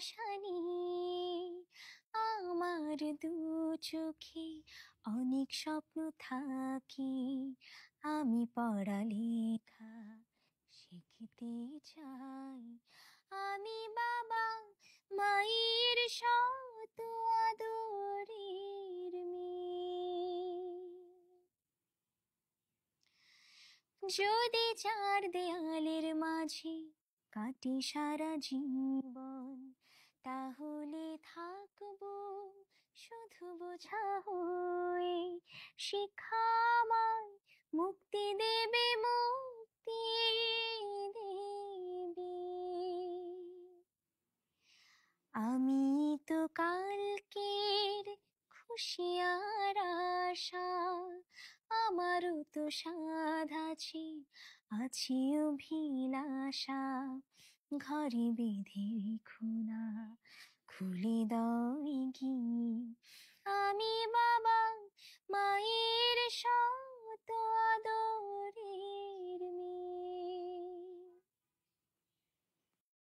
আশা নিয়ে আমার দু চোখে অনেক স্বপ্ন থাকে। আমি পড়ালেখা শিখতে চাই। আমি বাবা মায়ের শত আদরের মেয়ে। যদি চার দেয়ালের মাঝে কাটি সারা জীবন, তাহলে থাকবো শুধু বোঝা হয়ে। শিক্ষা আমায় মুক্তি দেবে, মুক্তি দেবে। আমি তো কালকের খুশি আর আশা, আমারও তো সাধ আছে, আছে অভিলাষা। ঘরে বেঁধে রেখো না, খুলে দাও